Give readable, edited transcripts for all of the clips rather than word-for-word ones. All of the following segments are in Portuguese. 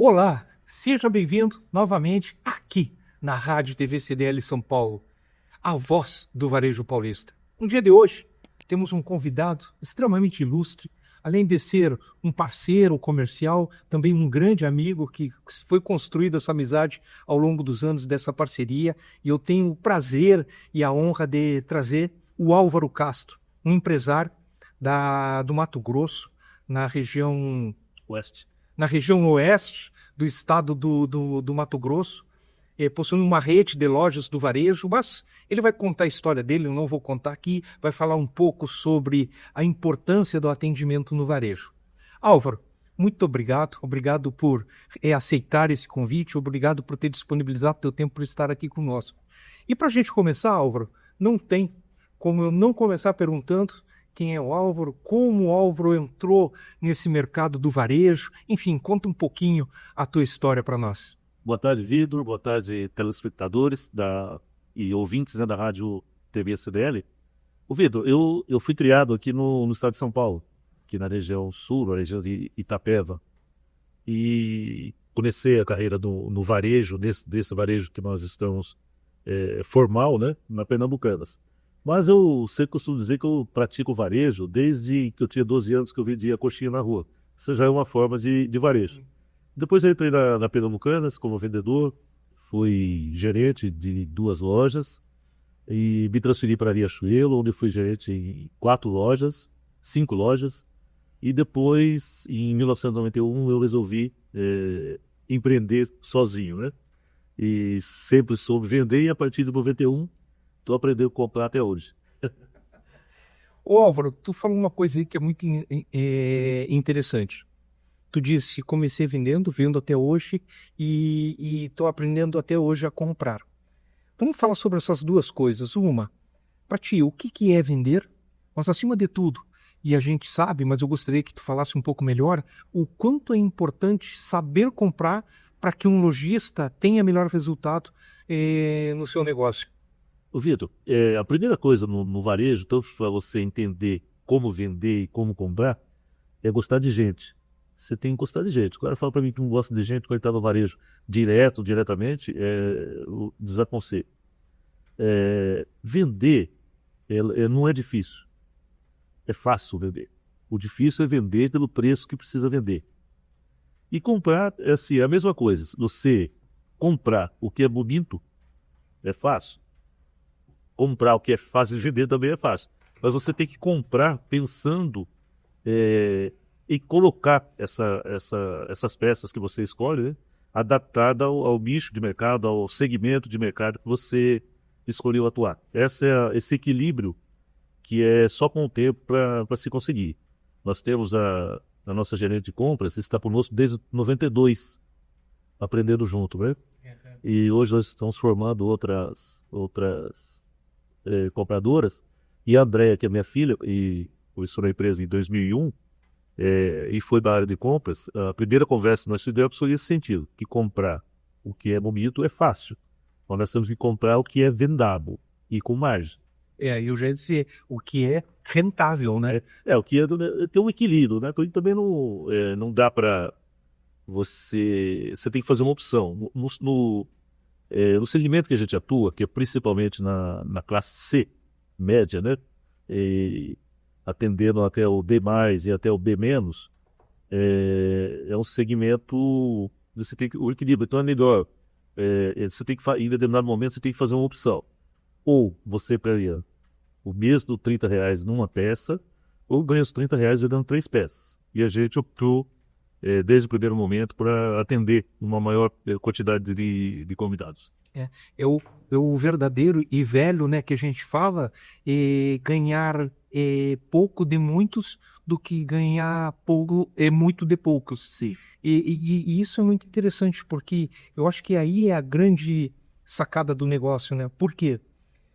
Olá, seja bem-vindo novamente aqui na Rádio TV CDL São Paulo, a voz do varejo paulista. No dia de hoje, temos um convidado extremamente ilustre, além de ser um parceiro comercial, também um grande amigo que foi construída essa amizade ao longo dos anos dessa parceria, e eu tenho o prazer e a honra de trazer o Álvaro Castro, um empresário do Mato Grosso, na região oeste do estado do Mato Grosso, possuindo uma rede de lojas do varejo, mas ele vai contar a história dele, eu não vou contar aqui, vai falar um pouco sobre a importância do atendimento no varejo. Álvaro, muito obrigado por aceitar esse convite, obrigado por ter disponibilizado o teu tempo para estar aqui conosco. E para a gente começar, Álvaro, não tem como eu não começar perguntando quem é o Álvaro, como o Álvaro entrou nesse mercado do varejo, enfim, conta um pouquinho a tua história para nós. Boa tarde, Vitor. Boa tarde, telespectadores e ouvintes, da Rádio TV CDL. Vitor, eu fui criado aqui no estado de São Paulo, aqui na região sul, na região de Itapeva. E comecei a carreira no varejo, desse varejo que nós estamos formal, na Pernambucanas. Mas eu sempre costumo dizer que eu pratico varejo desde que eu tinha 12 anos, que eu vendia coxinha na rua. Isso já é uma forma de varejo. Depois eu entrei na Pernambucanas como vendedor, fui gerente de 2 lojas e me transferi para Riachuelo, onde fui gerente em 5 lojas. E depois, em 1991, eu resolvi empreender sozinho, E sempre soube vender, e a partir de 91, estou aprendendo a comprar até hoje. Ô Álvaro, tu falou uma coisa aí que é muito interessante. Tu disse, comecei vendo até hoje e estou aprendendo até hoje a comprar. Vamos falar sobre essas duas coisas. Uma, para ti, o que é vender? Mas acima de tudo, e a gente sabe, mas eu gostaria que tu falasse um pouco melhor, o quanto é importante saber comprar para que um lojista tenha melhor resultado no seu negócio. Vitor, a primeira coisa no varejo, tanto para você entender como vender e como comprar, é gostar de gente. Você tem que gostar de gente. O cara fala para mim que não gosta de gente quando está no varejo diretamente, eu desaconselho. Vender não é difícil. É fácil vender. O difícil é vender pelo preço que precisa vender. E comprar é a mesma coisa. Você comprar o que é bonito é fácil. Comprar o que é fácil de vender também é fácil. Mas você tem que comprar pensando e colocar essas peças que você escolhe, adaptada ao nicho de mercado, ao segmento de mercado que você escolheu atuar. Esse equilíbrio que é só com o tempo para se conseguir. Nós temos a nossa gerente de compras, está conosco desde 92, aprendendo junto, E hoje nós estamos formando outras compradoras, e a Andréia, que é minha filha, e começou na empresa em 2001, e foi da área de compras. A primeira conversa que nós tivemos foi nesse sentido, que comprar o que é bonito é fácil, mas nós temos que comprar o que é vendável e com margem. Eu já disse o que é rentável, né? O que tem um equilíbrio, Porque também não dá para você tem que fazer uma opção. No segmento que a gente atua, que é principalmente na classe C, média, E atendendo até o D+, e até o B-, é um segmento, você tem o equilíbrio. Então é melhor, você tem que, em determinado momento, você tem que fazer uma opção. Ou você ganha o mesmo R$30 numa peça, ou ganha os R$30 vendendo 3 peças. E a gente optou, desde o primeiro momento, para atender uma maior quantidade de convidados. É o verdadeiro e velho, que a gente fala, ganhar pouco de muitos do que ganhar pouco muito de poucos. Sim. E isso é muito interessante, porque eu acho que aí é a grande sacada do negócio, Por quê?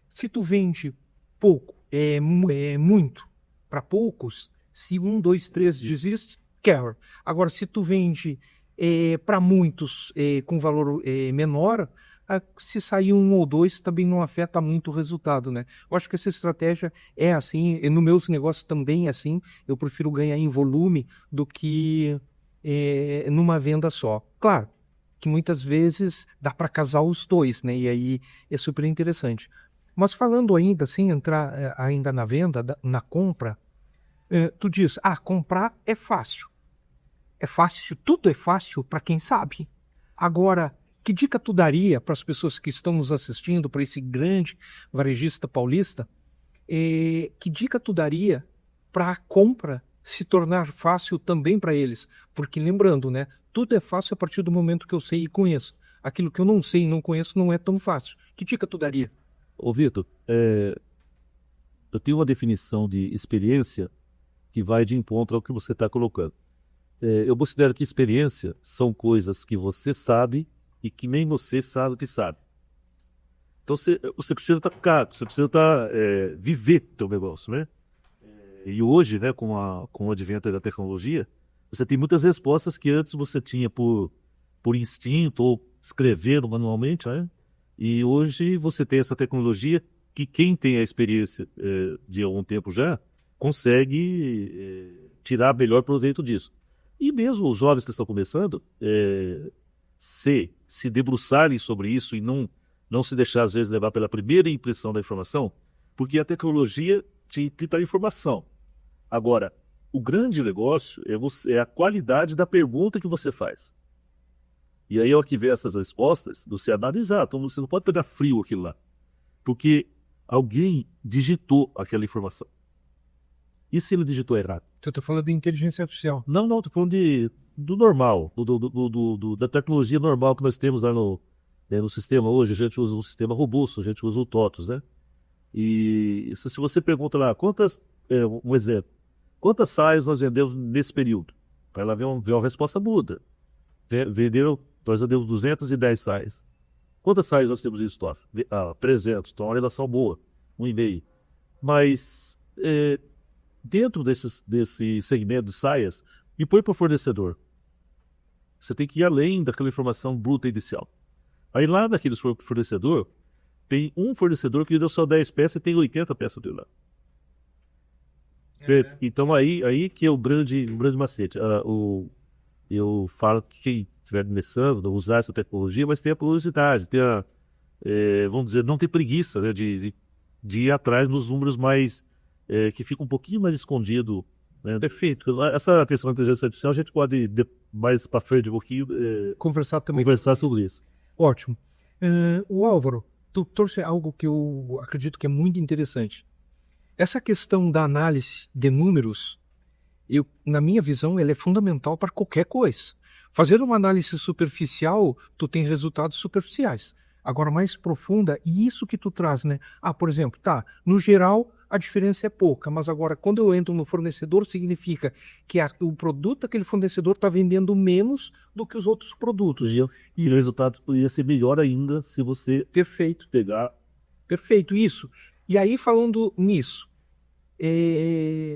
Se tu vende pouco, muito para poucos, se 1, 2, 3 desiste, quebra. Agora, se tu vende para muitos com valor menor, se sair 1 ou 2 também não afeta muito o resultado, Eu acho que essa estratégia é assim, e nos meus negócios também é assim. Eu prefiro ganhar em volume do que numa venda só. Claro que muitas vezes dá para casar os dois, né? E aí é super interessante. Mas falando ainda, sem entrar ainda na venda, na compra, tu diz, comprar é fácil. É fácil, tudo é fácil para quem sabe. Agora, que dica tu daria para as pessoas que estão nos assistindo, para esse grande varejista paulista? Que dica tu daria para a compra se tornar fácil também para eles? Porque lembrando, né, tudo é fácil a partir do momento que eu sei e conheço. Aquilo que eu não sei e não conheço não é tão fácil. Que dica tu daria? Ô, Vitor, eu tenho uma definição de experiência que vai de encontro ao que você está colocando. Eu considero que experiência são coisas que você sabe e que nem você sabe que sabe. Então você precisa estar você precisa viver o teu negócio, né? E hoje, né, com o advento da tecnologia, você tem muitas respostas que antes você tinha por instinto ou escrevendo manualmente, né? E hoje você tem essa tecnologia que quem tem a experiência de algum tempo já consegue tirar melhor proveito disso. E mesmo os jovens que estão começando, se debruçarem sobre isso e não se deixar, às vezes, levar pela primeira impressão da informação, porque a tecnologia te dá informação. Agora, o grande negócio é a qualidade da pergunta que você faz. E aí, ao que vê essas respostas, você analisar, então você não pode pegar frio aquilo lá, porque alguém digitou aquela informação. E se ele digitou errado? Tu está falando de inteligência artificial. Não, estou falando do normal, da tecnologia normal que nós temos lá no sistema hoje. A gente usa um sistema robusto, a gente usa o TOTOS, né? E se você pergunta lá, um exemplo, quantas saias nós vendemos nesse período? Para ela ver uma resposta muda. Nós vendemos 210 saias. Quantas saias nós temos em estoque? 300, então é uma relação boa, 1,5. Mas dentro desse segmento de saias, e põe para o fornecedor. Você tem que ir além daquela informação bruta inicial. Aí lá naquele fornecedor, tem um fornecedor que deu só 10 peças e tem 80 peças dele lá. Então aí que é o grande macete. Eu falo que quem estiver começando, usar essa tecnologia, mas tenha curiosidade, vamos dizer, não ter preguiça, né, de ir atrás nos números mais que fica um pouquinho mais escondido, né? Perfeito. Essa questão da inteligência artificial a gente pode mais para frente um pouquinho Conversar sobre isso. Ótimo. O Álvaro, tu trouxe algo que eu acredito que é muito interessante. Essa questão da análise de números, na minha visão, ela é fundamental para qualquer coisa. Fazer uma análise superficial, tu tem resultados superficiais. Agora, mais profunda, e isso que tu traz, né? Por exemplo, no geral, a diferença é pouca, mas agora, quando eu entro no fornecedor, significa que o produto daquele fornecedor está vendendo menos do que os outros produtos. E o resultado poderia ser melhor ainda se você pegar. Perfeito, isso. E aí, falando nisso,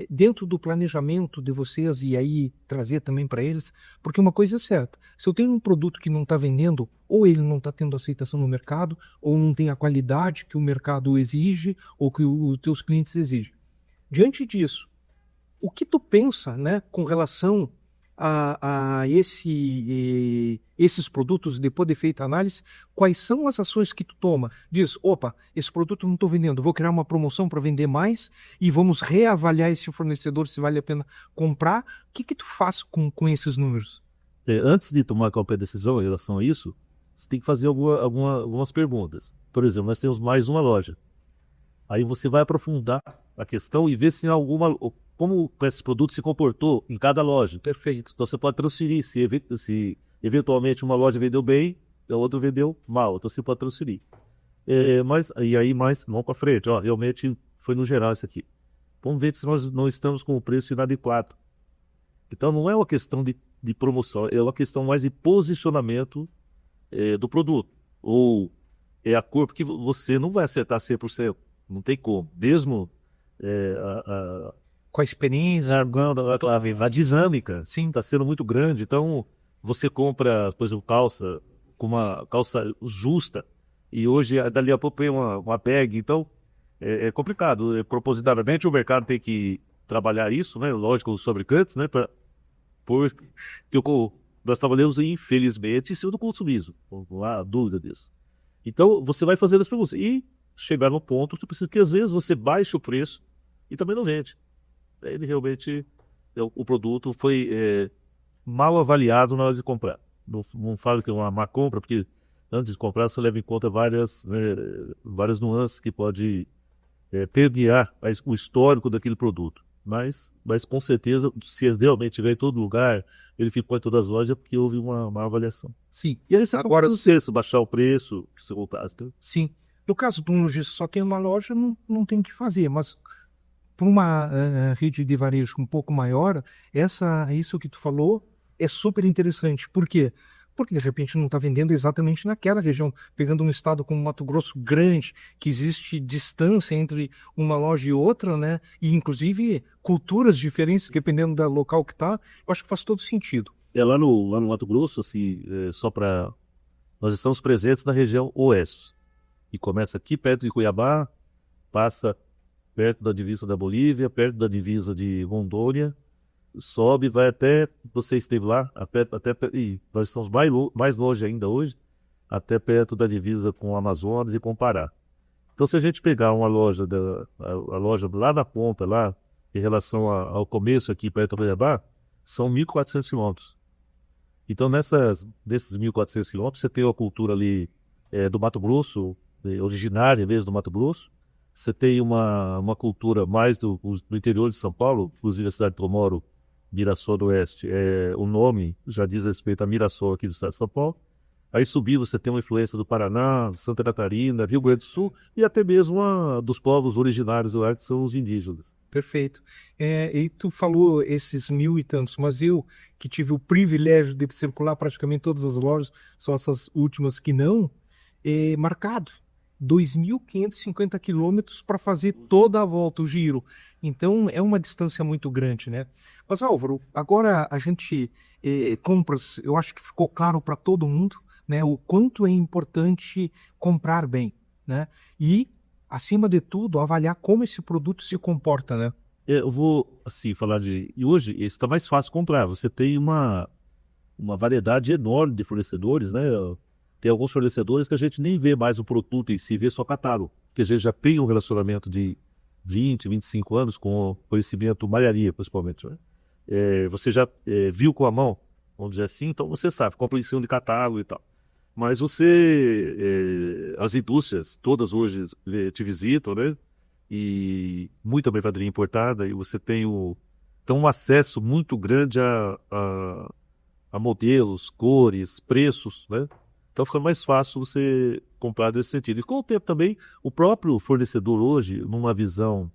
dentro do planejamento de vocês, e aí trazer também para eles, porque uma coisa é certa, se eu tenho um produto que não está vendendo, ou ele não está tendo aceitação no mercado, ou não tem a qualidade que o mercado exige, ou que os teus clientes exigem. Diante disso, o que tu pensa, né, com relação a esses produtos, depois de feita a análise, quais são as ações que tu toma? Diz, esse produto eu não estou vendendo, vou criar uma promoção para vender mais e vamos reavaliar esse fornecedor se vale a pena comprar. O que tu faz com esses números? Antes de tomar qualquer decisão em relação a isso, você tem que fazer algumas perguntas. Por exemplo, nós temos mais uma loja. Aí você vai aprofundar a questão e ver se como esse produto se comportou em cada loja. Perfeito. Então você pode transferir, se eventualmente uma loja vendeu bem, a outra vendeu mal, então você pode transferir. Mas vamos para frente, realmente foi no geral isso aqui. Vamos ver se nós não estamos com o preço inadequado. Então não é uma questão de promoção, é uma questão mais de posicionamento do produto. Ou é a cor, porque você não vai acertar 100%, não tem como. Mesmo com a experiência, a dinâmica, sim, está sendo muito grande. Então, você compra, por exemplo, calça com uma calça justa, e hoje, dali a pouco, tem uma bag. Então, é complicado. Propositadamente, o mercado tem que trabalhar isso, né? Lógico, os fabricantes, né? Para Porque nós trabalhamos, infelizmente, em cima do consumismo. Não há dúvida disso. Então, você vai fazendo as perguntas. E chegar no ponto que às vezes você baixa o preço e também não vende. Ele realmente, o produto foi mal avaliado na hora de comprar. Não falo que é uma má compra, porque antes de comprar você leva em conta várias nuances que pode permear o histórico daquele produto. Mas com certeza, se ele realmente estiver em todo lugar, ele ficou em todas as lojas, é porque houve uma má avaliação. Sim. E aí você agora se baixar o preço, se voltar. Sim. No caso de um lojista só tem uma loja, não tem o que fazer, mas para uma rede de varejo um pouco maior, isso que tu falou é super interessante. Por quê? Porque de repente não está vendendo exatamente naquela região. Pegando um estado como Mato Grosso grande, que existe distância entre uma loja e outra, né? E inclusive culturas diferentes, dependendo do local que está, eu acho que faz todo sentido. Lá no Mato Grosso, assim, nós estamos presentes na região oeste. E começa aqui perto de Cuiabá, passa perto da divisa da Bolívia, perto da divisa de Rondônia, sobe, vai até, você esteve lá, e nós estamos mais longe ainda hoje, até perto da divisa com o Amazonas e com o Pará. Então, se a gente pegar uma loja, a loja lá na ponta, lá, em relação ao começo aqui perto do Cuiabá, são 1.400 quilômetros. Então, desses 1.400 quilômetros, você tem a cultura ali do Mato Grosso, originária mesmo do Mato Grosso. Você tem uma cultura mais do interior de São Paulo, inclusive a cidade que eu moro, Mirassol do Oeste, o nome já diz respeito a Mirassol aqui do estado de São Paulo. Aí subindo você tem uma influência do Paraná, Santa Catarina, Rio Grande do Sul e até mesmo dos povos originários do que são os indígenas. Perfeito. E tu falou esses 1.000 e tantos, mas eu que tive o privilégio de circular praticamente todas as lojas, só essas últimas que não, marcado. 2.550 quilômetros para fazer toda a volta, o giro. Então, é uma distância muito grande, né? Mas, Álvaro, agora a gente compras, eu acho que ficou claro para todo mundo, né? O quanto é importante comprar bem, né? E, acima de tudo, avaliar como esse produto se comporta, né? Eu vou, assim, falar de... E hoje, está mais fácil comprar. Você tem uma variedade enorme de fornecedores, né? Tem alguns fornecedores que a gente nem vê mais o produto em si, vê só catálogo. Porque a gente já tem um relacionamento de 20, 25 anos com o conhecimento malharia, principalmente. Né? Você já viu com a mão, vamos dizer assim, então você sabe, compra em cima de catálogo e tal. Mas as indústrias, todas hoje te visitam, né? E muita mercadoria importada, e você tem então, um acesso muito grande a modelos, cores, preços, né? Então fica mais fácil você comprar desse sentido. E com o tempo também, o próprio fornecedor hoje, numa visão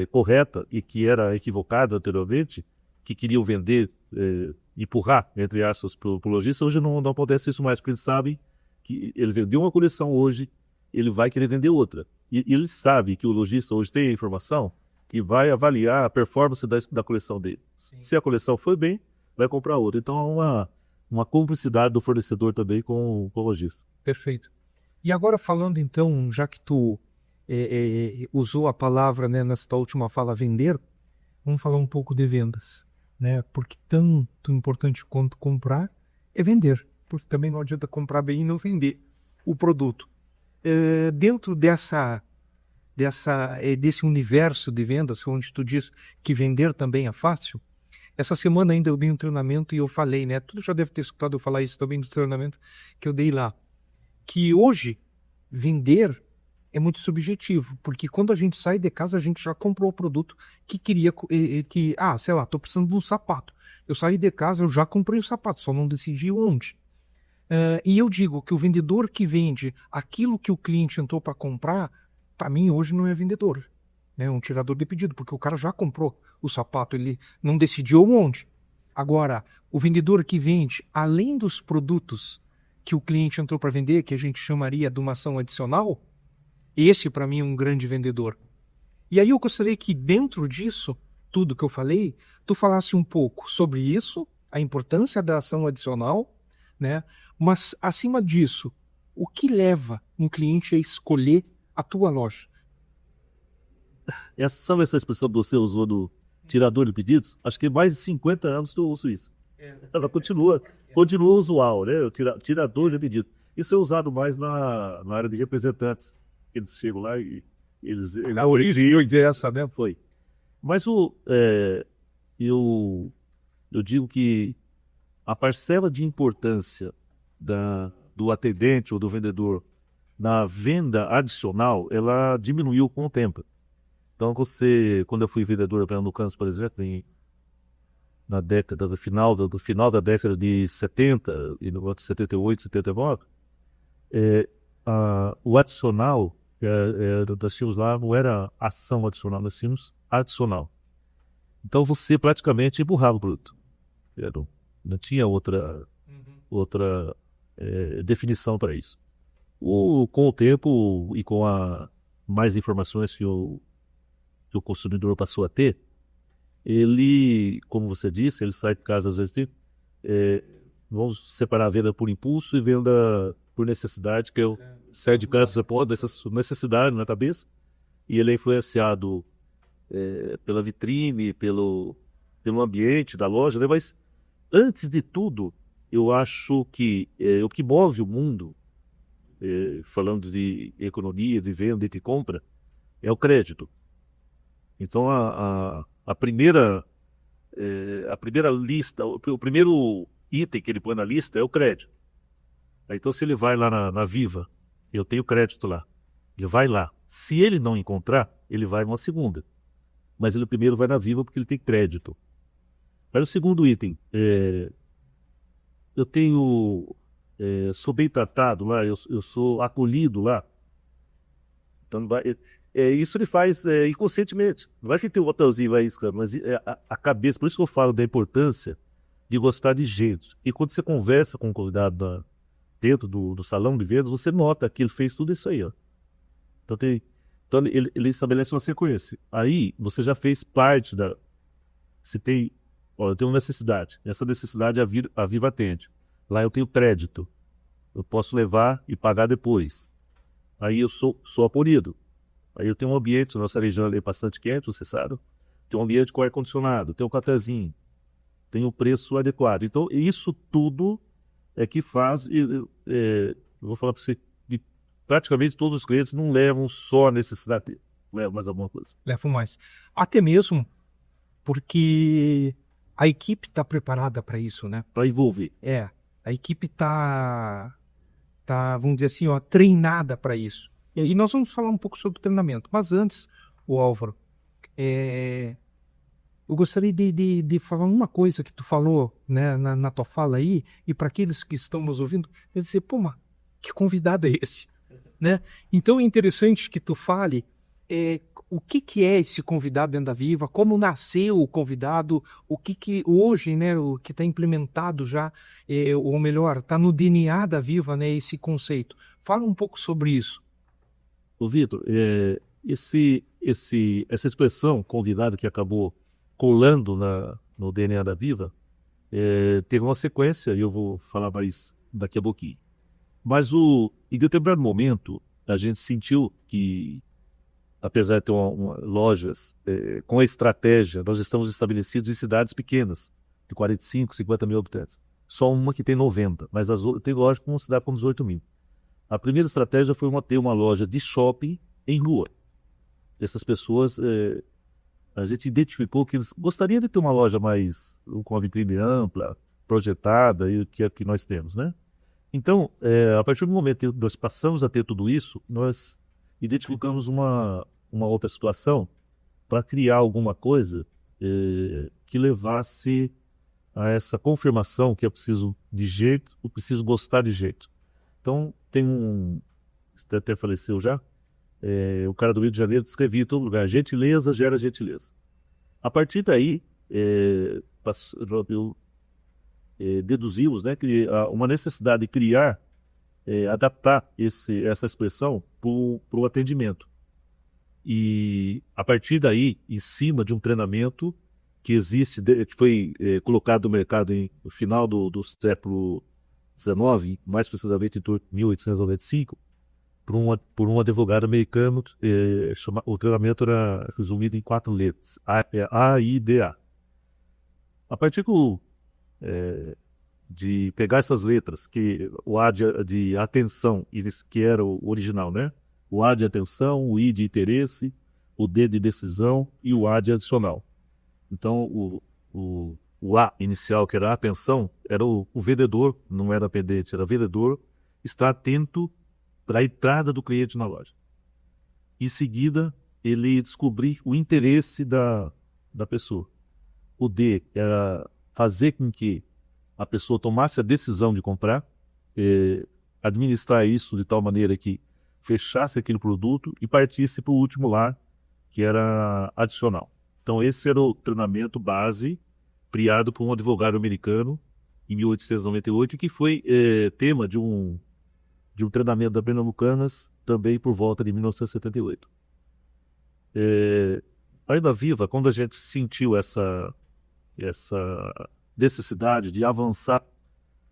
correta e que era equivocada anteriormente, que queriam vender, empurrar, entre aspas, para o lojista, hoje não acontece isso mais, porque eles sabem que ele vendeu uma coleção hoje, ele vai querer vender outra. E ele sabe que o lojista hoje tem a informação e vai avaliar a performance da coleção dele. Sim. Se a coleção foi bem, vai comprar outra. Então há uma cumplicidade do fornecedor também com o lojista. Perfeito. E agora falando então, já que tu usou a palavra, né, nessa última fala, vender, vamos falar um pouco de vendas, né? Porque tanto importante quanto comprar é vender, porque também não adianta comprar bem e não vender o produto. Dentro desse universo de vendas, onde tu diz que vender também é fácil, essa semana ainda eu dei um treinamento e eu falei, né? Tu já deve ter escutado eu falar isso também no treinamento que eu dei lá. Que hoje, vender é muito subjetivo. Porque quando a gente sai de casa, a gente já comprou o produto que queria... sei lá, tô precisando de um sapato. Eu saí de casa, eu já comprei o sapato, só não decidi onde. E eu digo que o vendedor que vende aquilo que o cliente entrou para comprar, para mim hoje não é vendedor. É um tirador de pedido, porque o cara já comprou o sapato, ele não decidiu onde. Agora, o vendedor que vende, além dos produtos que o cliente entrou para vender, que a gente chamaria de uma ação adicional, esse para mim é um grande vendedor. E aí eu gostaria que dentro disso, tudo que eu falei, tu falasse um pouco sobre isso, a importância da ação adicional, né? Mas acima disso, o que leva um cliente a escolher a tua loja? Essa expressão que você usou do tirador de pedidos, acho que mais de 50 anos que eu uso isso. Ela continua usual, né? O tirador de medida. Isso é usado mais na área de representantes. Eles chegam lá e eles. A origem dessa, né? Foi. Mas eu digo que a parcela de importância do atendente ou do vendedor na venda adicional, ela diminuiu com o tempo. Então, quando eu fui vendedor para Pernambucanos, por exemplo, na década do final da década de 70 e no outro 78, 79, o adicional, nós tínhamos lá, não era ação adicional, nós tínhamos adicional. Então você praticamente empurrava o produto. Não tinha outra definição para isso. Com o tempo e com mais informações que o consumidor passou a ter, ele, como você disse, ele sai de casa às vezes, vamos separar a venda por impulso e venda por necessidade, que eu saio de casa, pode essa necessidade na cabeça, e ele é influenciado pela vitrine, pelo ambiente da loja, né? Mas antes de tudo, eu acho que o que move o mundo, falando de economia, de venda e de compra, é o crédito. Então a primeira lista, o primeiro item que ele põe na lista é o crédito. Então se ele vai lá na Viva, eu tenho crédito lá, ele vai lá. Se ele não encontrar, ele vai numa segunda. Mas ele primeiro vai na Viva porque ele tem crédito. Para o segundo item, eu sou bem tratado lá, eu sou acolhido lá. Então isso ele faz inconscientemente. Não vai que tem um botãozinho, vai isso, mas a cabeça, por isso que eu falo da importância de gostar de gente. E quando você conversa com o convidado dentro do salão de vendas, você nota que ele fez tudo isso aí, ó. Então ele estabelece uma sequência. Aí você já fez parte Você tem. Olha, eu tenho uma necessidade. Essa necessidade a Viva atende. Lá eu tenho crédito. Eu posso levar e pagar depois. Aí eu sou apolido. Aí eu tenho um ambiente, nossa região é bastante quente, você sabe. Tem um ambiente com ar-condicionado, tem um cafezinho, tem um preço adequado. Então, isso tudo é que faz. Eu vou falar para você que praticamente todos os clientes não levam só a necessidade, levam mais alguma coisa. Levam mais. Até mesmo porque a equipe está preparada para isso, né? Para envolver. A equipe está, vamos dizer assim, ó, treinada para isso. E nós vamos falar um pouco sobre treinamento. Mas antes, o Álvaro, eu gostaria de falar uma coisa que tu falou, né, na tua fala aí, e para aqueles que estão nos ouvindo, eu dizer, pô, mas que convidado é esse? Né? Então é interessante que tu fale o que é esse convidado dentro da Viva, como nasceu o convidado, o que hoje, né, o que está implementado já, ou melhor, está no DNA da Viva, né, esse conceito. Fala um pouco sobre isso. Ô Vitor, essa expressão convidado que acabou colando no DNA da Viva, teve uma sequência, e eu vou falar mais daqui a pouquinho. Mas em determinado momento, a gente sentiu que, apesar de ter lojas com a estratégia, nós estamos estabelecidos em cidades pequenas, de 45, 50 mil habitantes. Só uma que tem 90, mas tem loja com uma cidade com 18 mil. A primeira estratégia foi ter uma loja de shopping em rua. Essas pessoas, a gente identificou que eles gostariam de ter uma loja mais com uma vitrine ampla, projetada, e que nós temos, né? Então, a partir do momento que nós passamos a ter tudo isso, nós identificamos uma outra situação para criar alguma coisa que levasse a essa confirmação que eu preciso de jeito, eu preciso gostar de jeito. Então, tem você até faleceu já, o cara do Rio de Janeiro descrevia em todo lugar, gentileza gera gentileza. A partir daí, deduzimos, né, que uma necessidade de criar, adaptar essa expressão para o atendimento. E a partir daí, em cima de um treinamento que existe, que foi colocado no mercado no final do século XIX, mais precisamente em 1895, por um advogado americano. O treinamento era resumido em 4 letras, AIDA. A partir que de pegar essas letras, que o A de atenção, que era o original, né? O A de atenção, o I de interesse, o D de decisão e o A de adicional. Então, o A inicial, que era a atenção, era o vendedor, não era pendente, era vendedor, está atento para a entrada do cliente na loja. Em seguida, ele descobrir o interesse da pessoa. O D era fazer com que a pessoa tomasse a decisão de comprar, administrar isso de tal maneira que fechasse aquele produto e partisse para o último lá, que era adicional. Então esse era o treinamento base criado por um advogado americano em 1898, que foi tema de um treinamento da Pernambucanas também por volta de 1978. Ainda viva, quando a gente sentiu essa necessidade de avançar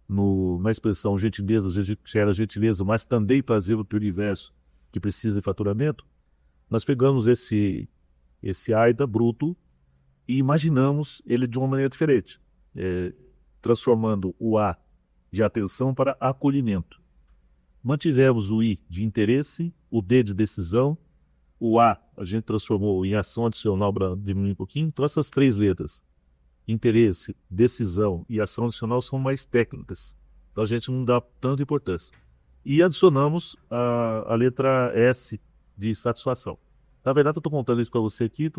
na expressão gentileza, que era gentileza, mas também trazer o universo que precisa de faturamento, nós pegamos esse AIDA bruto e imaginamos ele de uma maneira diferente, transformando o A de atenção para acolhimento. Mantivemos o I de interesse, o D de decisão, o A a gente transformou em ação adicional para diminuir um pouquinho. Então essas 3 letras, interesse, decisão e ação adicional, são mais técnicas. Então a gente não dá tanta importância. E adicionamos a letra S de satisfação. Na verdade, eu estou contando isso para você aqui,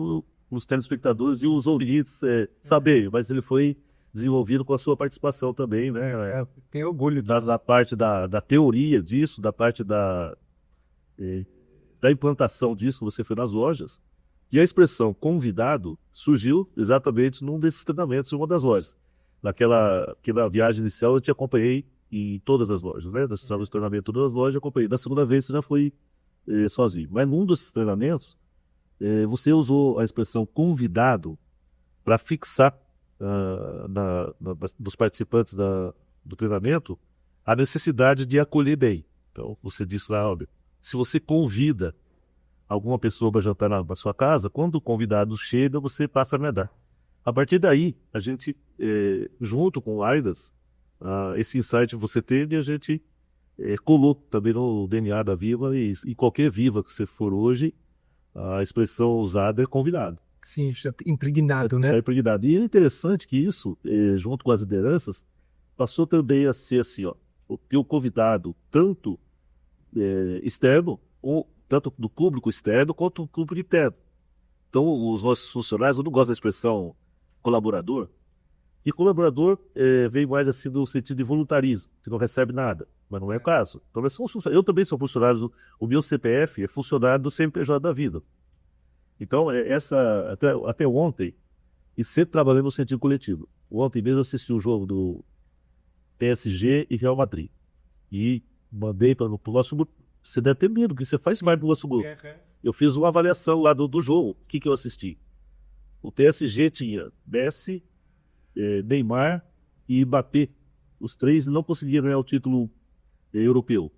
os telespectadores e os ouvintes saberem, mas ele foi desenvolvido com a sua participação também, né? Tenho orgulho da parte da teoria disso, da parte da implantação disso, você foi nas lojas. E a expressão convidado surgiu exatamente num desses treinamentos em uma das lojas. Naquela viagem inicial eu te acompanhei em todas as lojas, né? Nós fizemos treinamento em todas as lojas, eu acompanhei. Na segunda vez você já foi sozinho. Mas num desses treinamentos, você usou a expressão convidado para fixar dos participantes do treinamento a necessidade de acolher bem. Então você disse lá, óbvio, se você convida alguma pessoa para jantar na sua casa, quando o convidado chega, você passa a nadar. A partir daí, a gente, junto com o AIDAS, esse insight você teve, a gente colou também no DNA da Viva, e qualquer Viva que você for hoje, a expressão usada é convidado. Sim, já impregnado, né? É impregnado. E é interessante que isso, junto com as lideranças, passou também a ser assim, ó, o teu convidado, tanto externo, tanto do público externo quanto do público interno. Então, os nossos funcionários, eu não gosto da expressão colaborador, e colaborador vem mais assim no sentido de voluntarismo, que não recebe nada, mas não é o caso. Então, eu também sou funcionário, o meu CPF é funcionário do CNPJ da Vida. Então, até ontem, e sempre trabalhando no sentido coletivo. Ontem mesmo eu assisti o jogo do PSG e Real Madrid. E mandei para o nosso grupo. Você deve ter medo, porque você faz parte do nosso grupo. Eu fiz uma avaliação lá do jogo. O que eu assisti? O PSG tinha Messi, Neymar e Mbappé. Os 3 não conseguiram ganhar o título europeu.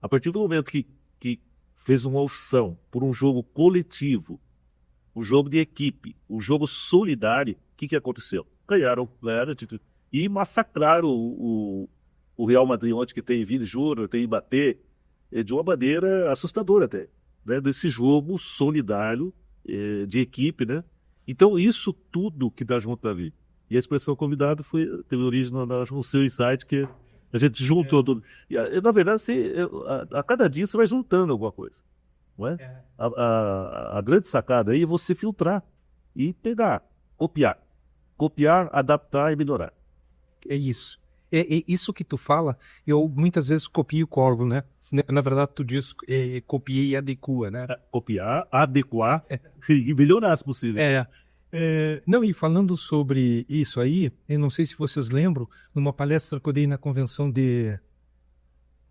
A partir do momento que fez uma opção por um jogo coletivo, um jogo de equipe, um jogo solidário, o que aconteceu? Ganharam e massacraram o Real Madrid ontem, que tem Vini Júnior, tem Mbappé, de uma maneira assustadora até, né? Desse jogo solidário de equipe, né? Então isso tudo que dá junto para mim. E a expressão convidado teve origem no seu insight, que a gente juntou tudo. E, na verdade, a cada dia você vai juntando alguma coisa. Não é? A grande sacada aí é você filtrar e pegar, copiar. Copiar, adaptar e melhorar. É isso. É isso que tu fala, eu muitas vezes copio o Corvo, né? Na verdade, tu diz copiei e adequa, né? Copiar, adequar e melhorar, se possível. Não, e falando sobre isso aí, eu não sei se vocês lembram, numa palestra que eu dei na convenção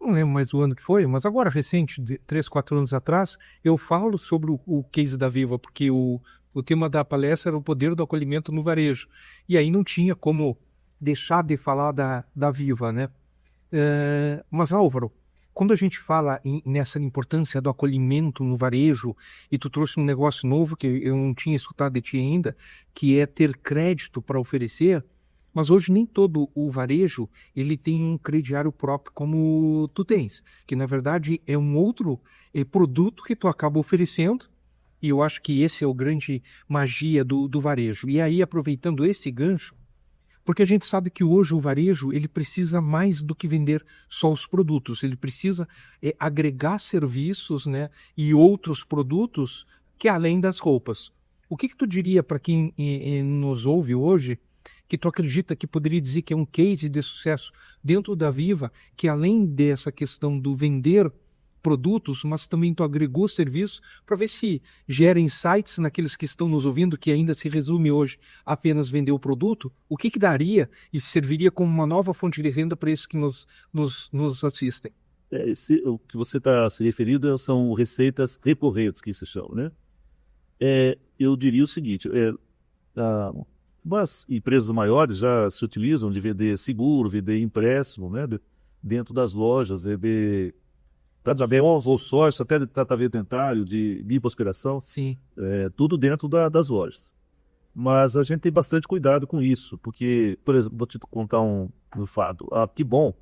não lembro mais o ano que foi, mas agora recente, de 3, 4 anos atrás, eu falo sobre o case da Viva, porque o tema da palestra era o poder do acolhimento no varejo. E aí não tinha como deixar de falar da Viva, né? Mas, Álvaro, quando a gente fala nessa importância do acolhimento no varejo, e tu trouxe um negócio novo que eu não tinha escutado de ti ainda, que é ter crédito para oferecer, Mas hoje nem todo o varejo ele tem um crediário próprio como tu tens, que na verdade é um outro produto que tu acaba oferecendo, e eu acho que esse é o grande magia do varejo. E aí, aproveitando esse gancho, porque a gente sabe que hoje o varejo ele precisa mais do que vender só os produtos, ele precisa agregar serviços, né, e outros produtos que além das roupas. O que tu diria para quem nos ouve hoje, que tu acredita que poderia dizer que é um case de sucesso dentro da Viva, que além dessa questão do vender produtos, mas também tu agregou serviços para ver se gera insights naqueles que estão nos ouvindo, que ainda se resume hoje a apenas vender o produto, o que daria e serviria como uma nova fonte de renda para esses que nos assistem? O que você está se referindo são receitas recorrentes, que se chamam, né? Eu diria o seguinte, as empresas maiores já se utilizam de vender seguro, vender empréstimo, né? Dentro das lojas, vender consórcio, até de tratamento dentário, de bioaspiração, Sim. tudo dentro das lojas. Mas a gente tem bastante cuidado com isso, porque, por exemplo, vou te contar um fato. A Que Bom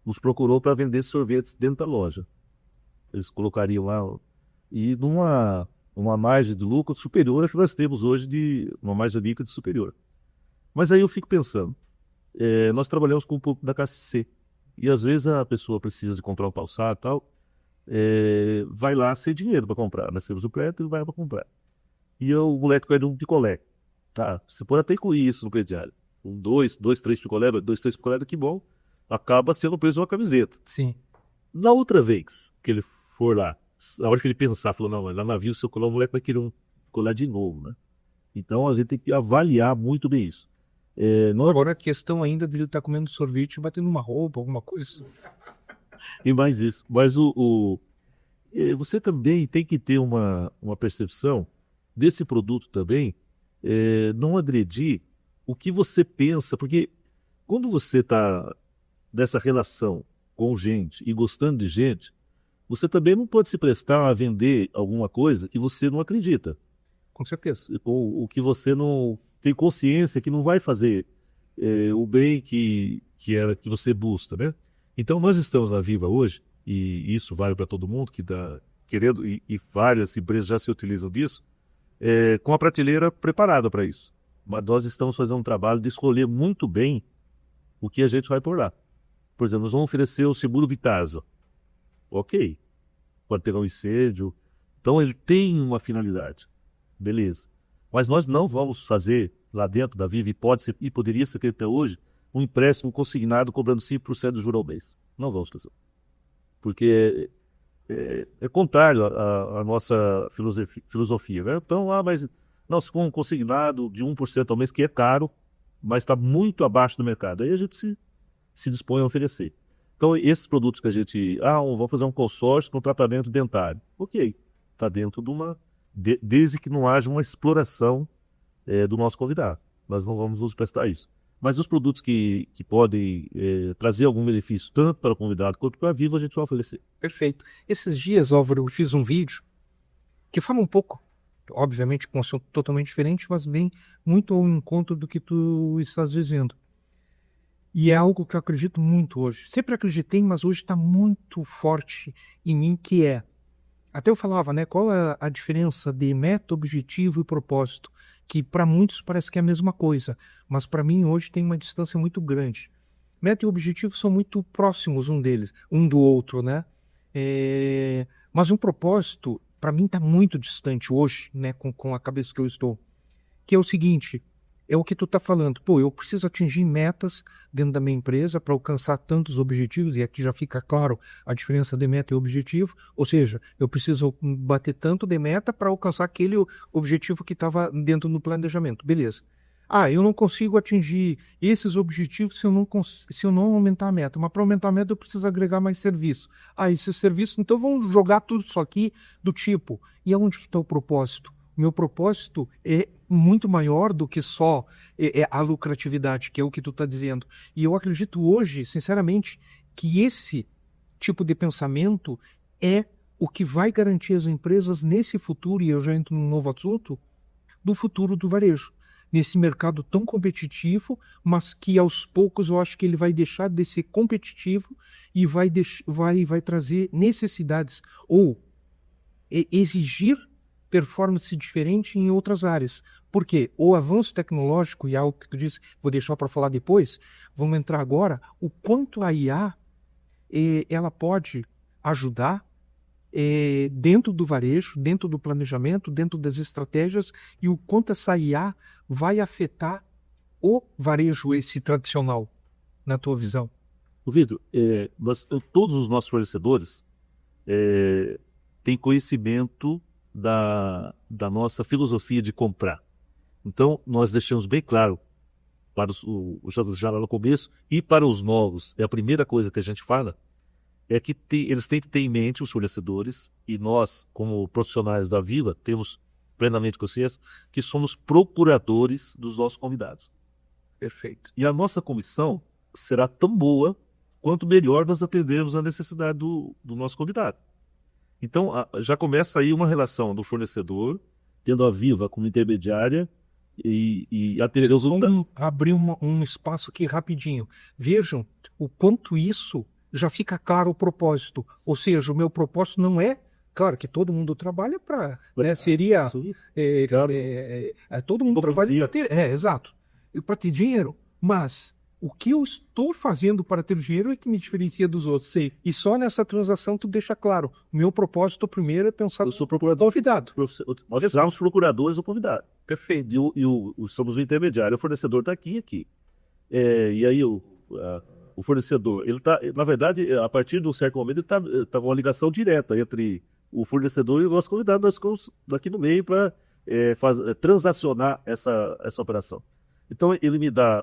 nos procurou para vender sorvetes dentro da loja. Eles colocariam lá, e uma margem de lucro superior à que nós temos hoje, uma margem de líquida superior. Mas aí eu fico pensando, nós trabalhamos com o público da classe C, e às vezes a pessoa precisa de comprar um calçado e tal, vai lá sem dinheiro para comprar. Nós temos o crédito e vai para comprar. E o moleque pede um picolé. Tá? Você pode até incluir isso no crediário. Dois, três picolé, Que Bom, acaba sendo o preço de uma camiseta. Sim. Na outra vez que ele for lá, a hora que ele pensar, falou, não, lá na Viva, se eu colar, o moleque vai querer um picolé de novo, né? Então a gente tem que avaliar muito bem isso. Agora a questão ainda de ele estar comendo sorvete e batendo uma roupa, alguma coisa. E mais isso. Mas você também tem que ter uma percepção desse produto também, não agredir o que você pensa, porque quando você está nessa relação com gente e gostando de gente, você também não pode se prestar a vender alguma coisa que você não acredita. Com certeza. Ou o que você não tem consciência que não vai fazer o bem que você busca, né? Então nós estamos na Viva hoje, e isso vale para todo mundo que está querendo, e várias empresas já se utilizam disso, com a prateleira preparada para isso. Mas nós estamos fazendo um trabalho de escolher muito bem o que a gente vai por lá. Por exemplo, nós vamos oferecer o seguro Vitasa. Ok, pode pegar um incêndio. Então ele tem uma finalidade. Beleza. Mas nós não vamos fazer lá dentro da Viva, e poderia ser até hoje, um empréstimo consignado cobrando 5% de juros ao mês. Não vamos fazer. Porque é contrário à nossa filosofia. Né? Então, mas não, se for um consignado de 1% ao mês, que é caro, mas está muito abaixo do mercado. Aí a gente se dispõe a oferecer. Então, esses produtos que a gente... vamos fazer um consórcio com tratamento dentário. Ok, está dentro de uma... Desde que não haja uma exploração do nosso convidado. Nós não vamos nos prestar isso. Mas os produtos que podem trazer algum benefício, tanto para o convidado quanto para a Viva, a gente vai oferecer. Perfeito. Esses dias, Álvaro, eu fiz um vídeo que fala um pouco, obviamente com um assunto totalmente diferente, mas bem muito ao encontro do que tu estás dizendo. E é algo que eu acredito muito hoje. Sempre acreditei, mas hoje está muito forte em mim, que é... Até eu falava, né? Qual é a diferença de meta, objetivo e propósito? Que para muitos parece que é a mesma coisa, mas para mim hoje tem uma distância muito grande. Meta e objetivo são muito próximos um do outro, né? Mas um propósito, para mim, está muito distante hoje, né? Com a cabeça que eu estou. Que é o seguinte... É o que tu está falando. Pô, eu preciso atingir metas dentro da minha empresa para alcançar tantos objetivos, e aqui já fica claro a diferença de meta e objetivo, ou seja, eu preciso bater tanto de meta para alcançar aquele objetivo que estava dentro do planejamento. Beleza. Eu não consigo atingir esses objetivos se eu não aumentar a meta. Mas para aumentar a meta eu preciso agregar mais serviço. Esse serviço, então vamos jogar tudo isso aqui do tipo. E aonde que está o propósito? Meu propósito é muito maior do que só a lucratividade, que é o que tu está dizendo. E eu acredito hoje, sinceramente, que esse tipo de pensamento é o que vai garantir as empresas nesse futuro, e eu já entro num novo assunto, do futuro do varejo. nesse mercado tão competitivo, mas que aos poucos eu acho que ele vai deixar de ser competitivo e vai trazer necessidades ou exigir performance diferente em outras áreas. Por quê? O avanço tecnológico, e algo que tu disse, vou deixar para falar depois, vamos entrar agora, o quanto a IA ela pode ajudar dentro do varejo, dentro do planejamento, dentro das estratégias, e o quanto essa IA vai afetar o varejo esse tradicional, na tua visão. Vitor, todos os nossos fornecedores têm conhecimento da nossa filosofia de comprar. Então, nós deixamos bem claro para já lá no começo e para os novos, a primeira coisa que a gente fala é que eles têm que ter em mente, os fornecedores, e nós, como profissionais da Viva, temos plenamente consciência que somos procuradores dos nossos convidados. Perfeito. E a nossa comissão será tão boa quanto melhor nós atendermos a necessidade do nosso convidado. Então, já começa aí uma relação do fornecedor, tendo a Viva como intermediária, e atender os outros. Vamos abrir um espaço aqui rapidinho. Vejam o quanto isso já fica claro o propósito. Ou seja, o meu propósito não é, claro que todo mundo trabalha para, né, seria, todo mundo trabalha para ter, exato, para ter dinheiro, mas o que eu estou fazendo para ter dinheiro é que me diferencia dos outros. Sei. E só nessa transação tu deixa claro, o meu propósito primeiro é pensar eu sou procurador, convidado. Nós somos procuradores do convidado. Perfeito. Somos o intermediário, o fornecedor está aqui. E aí o fornecedor, ele tá, na verdade, a partir de um certo momento, ele tá uma ligação direta entre o fornecedor e o nosso convidado. Nós ficamos daqui no meio para transacionar essa operação. Então,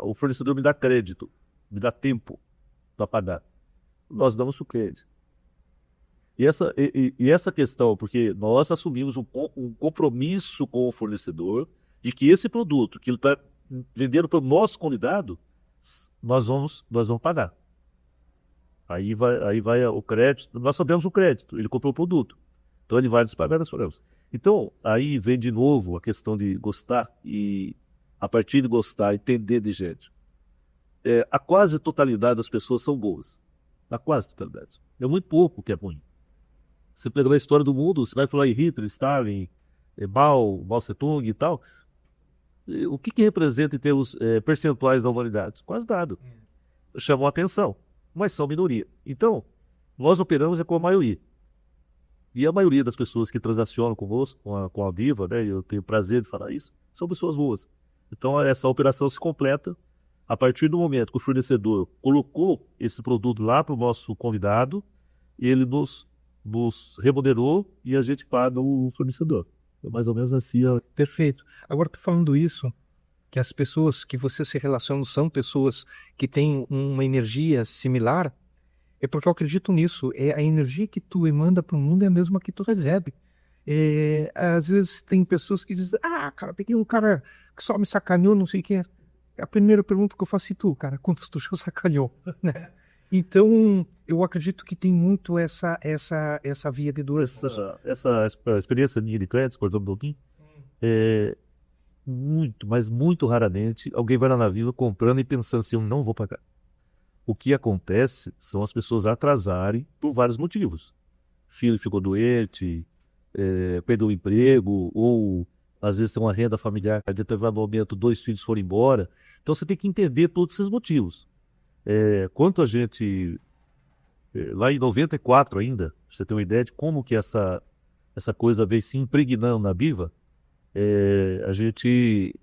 o fornecedor me dá crédito, me dá tempo para pagar. Nós damos o crédito. E essa questão, porque nós assumimos um compromisso com o fornecedor de que esse produto que ele está vendendo para o nosso convidado, nós vamos pagar. Aí vai o crédito, nós só demos o crédito, ele comprou o produto. Então ele vai nos pagar, nós pagamos. Então, aí vem de novo a questão de gostar, e a partir de gostar, entender de gente. A quase totalidade das pessoas são boas. A quase totalidade. É muito pouco que é ruim. Você pega a história do mundo, você vai falar em Hitler, Stalin, Mao Tse-tung e tal. O que representa em termos percentuais da humanidade? Quase nada. Chamou a atenção, mas são minoria. Então, nós operamos com a maioria. E a maioria das pessoas que transacionam conosco, com a Viva, né, eu tenho prazer de falar isso, são pessoas boas. Então, essa operação se completa a partir do momento que o fornecedor colocou esse produto lá para o nosso convidado, e ele nos remunerou e a gente paga o fornecedor. É mais ou menos assim. Perfeito. Agora, tu falando isso, que as pessoas que você se relaciona são pessoas que têm uma energia similar, é porque eu acredito nisso. A energia que tu emanda para o mundo é a mesma que tu recebe. Às vezes tem pessoas que dizem, cara, peguei um cara que só me sacaneou, não sei o que. A primeira pergunta que eu faço, e tu, cara, quantos tu já sacaneou? Né? Então, eu acredito que tem muito essa via de duas. Essa experiência minha de crédito, cortando um pouquinho, muito, mas muito raramente, alguém vai lá na Viva comprando e pensando assim, eu não vou pagar. O que acontece são as pessoas atrasarem por vários motivos. Filho ficou doente, perdeu o emprego, ou às vezes tem uma renda familiar, em determinado momento 2 filhos foram embora. Então você tem que entender todos esses motivos. Quanto a gente, lá em 94 ainda, pra você ter uma ideia de como que essa coisa veio se impregnando na Viva, a gente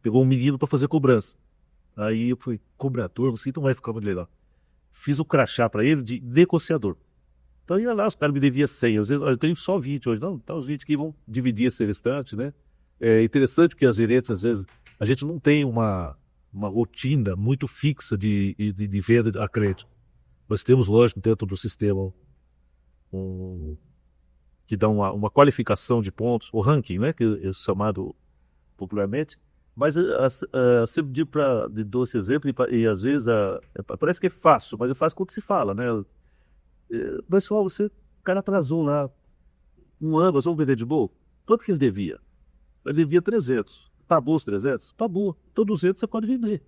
pegou um menino para fazer cobrança. Aí eu fui cobrador, você não vai ficar muito legal. Fiz o crachá para ele de negociador. Então ia lá, os caras me deviam 100, eu tenho só 20 hoje. Não, tá os 20 que vão dividir esse restante, né? É interessante que as gerentes, às vezes, a gente não tem uma rotina muito fixa de venda a crédito. Nós temos, lógico, dentro do sistema que dá uma qualificação de pontos, o ranking, né, que é chamado popularmente, mas sempre dou esse exemplo e às vezes parece que é fácil, mas é fácil quando se fala, né? Pessoal, o cara atrasou lá 1 ano, nós vamos vender de boa? Quanto que ele devia? Ele devia 300. Acabou os 300? Acabou. Então 200 você pode vender.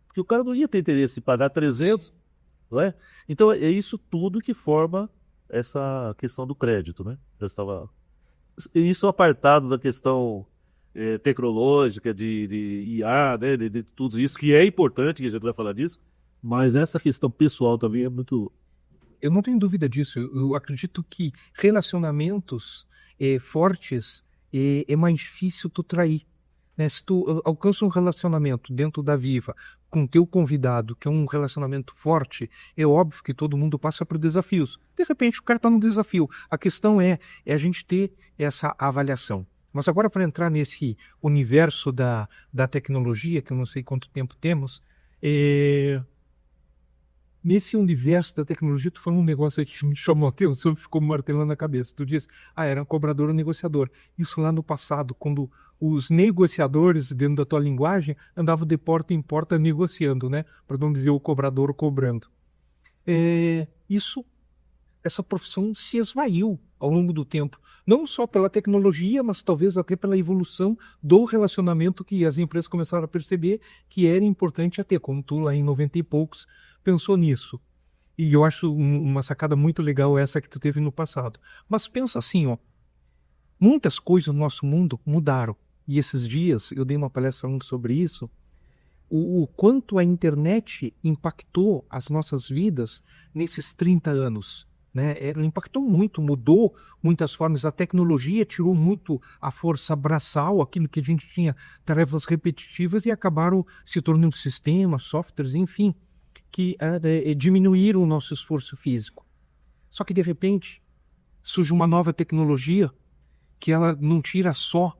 Porque o cara não ia ter interesse em pagar 300, não é? Então é isso tudo que forma essa questão do crédito, né? Isso apartado da questão tecnológica, de IA, né? De tudo isso, que é importante, que a gente vai falar disso, mas essa questão pessoal também é muito... Eu não tenho dúvida disso. Eu acredito que relacionamentos fortes é mais difícil tu trair. Né? Se tu alcança um relacionamento dentro da Viva com teu convidado, que é um relacionamento forte, é óbvio que todo mundo passa por desafios. De repente o cara está no desafio. A questão é a gente ter essa avaliação. Mas agora, para entrar nesse universo da tecnologia, que eu não sei quanto tempo temos, nesse universo da tecnologia, tu falou um negócio aí que me chamou a atenção, ficou me martelando na cabeça. Tu disse, era um cobrador ou negociador. Isso lá no passado, quando os negociadores, dentro da tua linguagem, andavam de porta em porta negociando, né? Para não dizer o cobrador cobrando. Essa profissão se esvaiu ao longo do tempo. Não só pela tecnologia, mas talvez até pela evolução do relacionamento que as empresas começaram a perceber que era importante a ter, como tu lá em 90 e poucos pensou nisso. E eu acho uma sacada muito legal essa que tu teve no passado. Mas pensa assim, ó, muitas coisas no nosso mundo mudaram. E esses dias eu dei uma palestra falando sobre isso, o quanto a internet impactou as nossas vidas nesses 30 anos. Né? Ela impactou muito, mudou muitas formas. A tecnologia tirou muito a força braçal, aquilo que a gente tinha, tarefas repetitivas, e acabaram se tornando sistemas, softwares, enfim, que diminuíram o nosso esforço físico. Só que, de repente, surge uma nova tecnologia que ela não tira só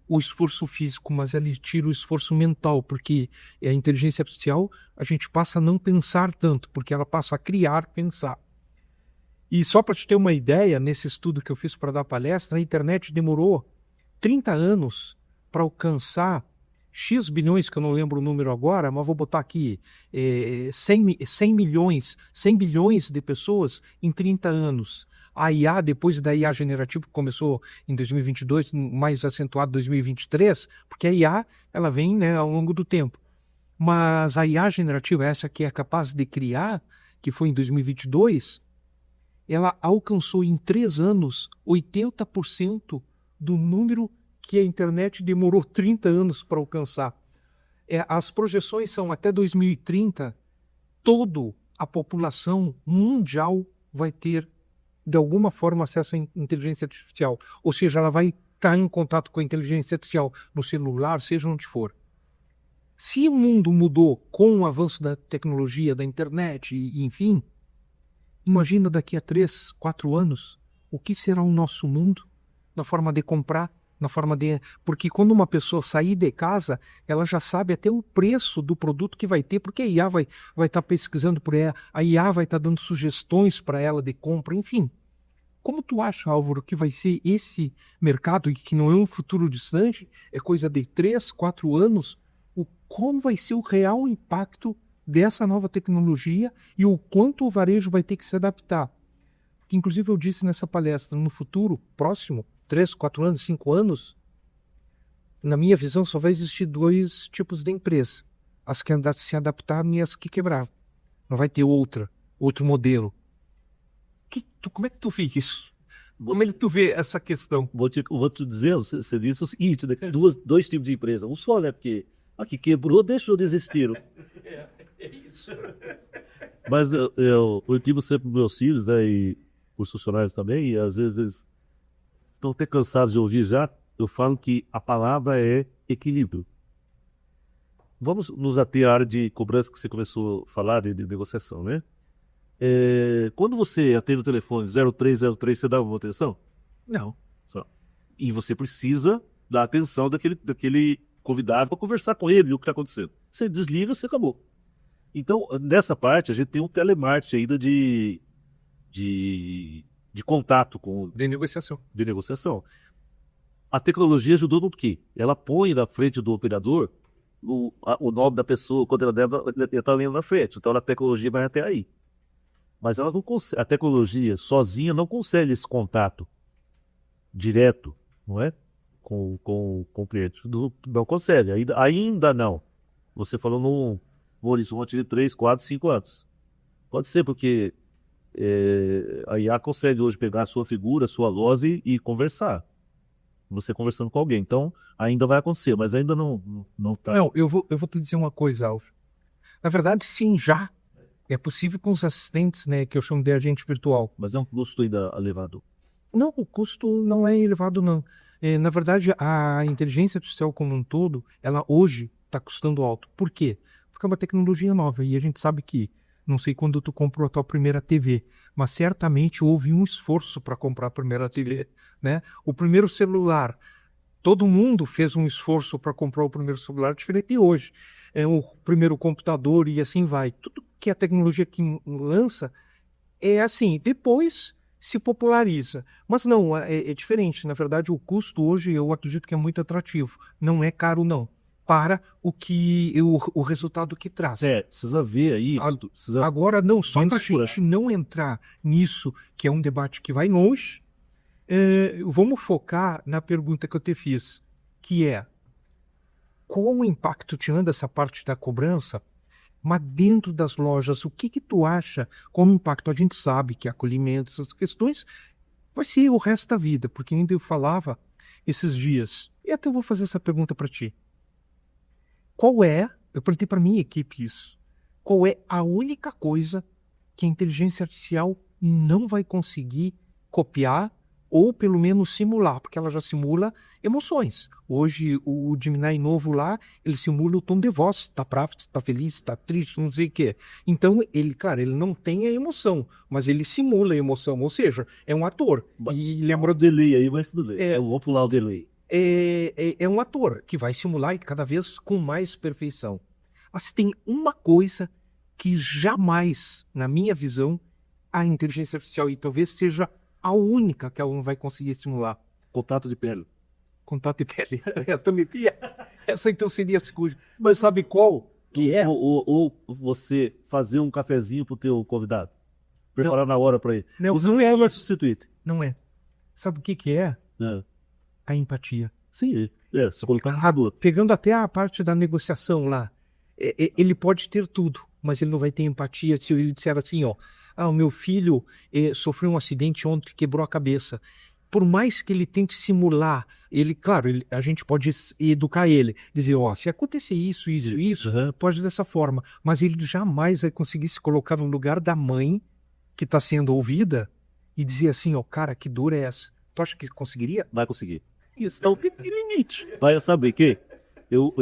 o esforço físico, mas ela tira o esforço mental, porque a inteligência artificial a gente passa a não pensar tanto, porque ela passa a criar, pensar. E só para te ter uma ideia, nesse estudo que eu fiz para dar palestra, a internet demorou 30 anos para alcançar X bilhões, que eu não lembro o número agora, mas vou botar aqui 100 bilhões de pessoas em 30 anos. A IA, depois da IA generativa, que começou em 2022, mais acentuado em 2023, porque a IA ela vem, né, ao longo do tempo. Mas a IA generativa, essa que é capaz de criar, que foi em 2022, ela alcançou em 3 anos 80% do número que a internet demorou 30 anos para alcançar. As projeções são até 2030, toda a população mundial vai ter, de alguma forma, acesso à inteligência artificial. Ou seja, ela vai estar em contato com a inteligência artificial no celular, seja onde for. Se o mundo mudou com o avanço da tecnologia, da internet, enfim, imagina daqui a 3, 4 anos, o que será o nosso mundo na forma de comprar, na forma de... Porque quando uma pessoa sair de casa, ela já sabe até o preço do produto que vai ter, porque a IA vai estar pesquisando por ela, a IA vai estar dando sugestões para ela de compra, enfim. Como tu acha, Álvaro, que vai ser esse mercado, e que não é um futuro distante, é coisa de 3, 4 anos, como vai ser o real impacto dessa nova tecnologia e o quanto o varejo vai ter que se adaptar? Porque, inclusive, eu disse nessa palestra, no futuro próximo, 3, 4 anos, 5 anos, na minha visão só vai existir 2 tipos de empresa. As que se adaptaram e as que quebraram. Não vai ter outro modelo. Como é que tu vê isso? Como é que tu vê essa questão? Vou te dizer, você disse o seguinte, né? 2 tipos de empresa. Um só, né? Porque aqui quebrou, deixou de existir. É isso. Mas eu tive sempre meus filhos, né? E os funcionários também, e às vezes eles estão até cansados de ouvir já. Eu falo que a palavra é equilíbrio. Vamos nos ater à área de cobrança que você começou a falar, de negociação, né? Quando você atende o telefone 0303, você dá uma atenção? Não. E você precisa da atenção daquele convidado para conversar com ele e o que está acontecendo. Você desliga, você acabou. Então, nessa parte, a gente tem um telemarketing ainda de contato com... De negociação. A tecnologia ajudou no quê? Ela põe na frente do operador o nome da pessoa, quando ela deve estar lendo na frente. Então, a tecnologia vai até aí. Mas ela não consegue, a tecnologia sozinha não consegue esse contato direto, não é? com o cliente. Não consegue, ainda não. Você falou num horizonte de 3, 4, 5 anos. Pode ser, porque a IA consegue hoje pegar a sua figura, a sua voz e conversar. Você conversando com alguém. Então, ainda vai acontecer, mas ainda não tá. Não, eu vou te dizer uma coisa, Alfred. Na verdade, sim, já. É possível com os assistentes, né, que eu chamo de agente virtual. Mas é um custo ainda elevado. Não, o custo não é elevado, não. Na verdade, a inteligência artificial como um todo, ela hoje está custando alto. Por quê? Porque é uma tecnologia nova e a gente sabe que, não sei quando tu comprou a tua primeira TV, mas certamente houve um esforço para comprar a primeira TV, né? O primeiro celular, todo mundo fez um esforço para comprar o primeiro celular, diferente de hoje. O primeiro computador e assim vai. Tudo que a tecnologia que lança é assim, depois se populariza. Mas não, é diferente. Na verdade, o custo hoje eu acredito que é muito atrativo. Não é caro, não. Para o resultado que traz. Precisa ver aí. Agora, não, só para a gente não entrar nisso, que é um debate que vai longe, vamos focar na pergunta que eu te fiz, que é qual o impacto, tirando essa parte da cobrança, mas dentro das lojas, o que tu acha como impacto? A gente sabe que acolhimento, essas questões, vai ser o resto da vida, porque ainda eu falava esses dias, e até eu vou fazer essa pergunta para ti. Eu perguntei para minha equipe isso, qual é a única coisa que a inteligência artificial não vai conseguir copiar ou pelo menos simular, porque ela já simula emoções. Hoje o Gemini novo lá, ele simula o tom de voz, está bravo, está feliz, está triste, não sei o quê. Então, ele não tem a emoção, mas ele simula a emoção, ou seja, é um ator. E lembra o delay aí, mas tudo bem. Eu vou pular o delay. É um ator que vai simular cada vez com mais perfeição. Mas tem uma coisa que jamais, na minha visão, a inteligência artificial, e talvez seja a única que ela não vai conseguir simular. Contato de pele. Contato de pele. Essa então seria a segunda. Mas sabe qual que é? Ou você fazer um cafezinho pro teu convidado. Preparar na hora para ele. Não. Você não vai substituir. Não é. Sabe o que é? A empatia. Sim, você colocar errado. Pegando até a parte da negociação lá. Ele pode ter tudo, mas ele não vai ter empatia se ele disser assim, ó. O meu filho sofreu um acidente ontem, quebrou a cabeça. Por mais que ele tente simular, a gente pode educar ele, dizer, se acontecer isso, pode dessa forma. Mas ele jamais vai conseguir se colocar no lugar da mãe que está sendo ouvida e dizer assim, cara, que dor é essa? Tu acha que conseguiria? Vai conseguir. Isso não tem limite. Vai saber que eu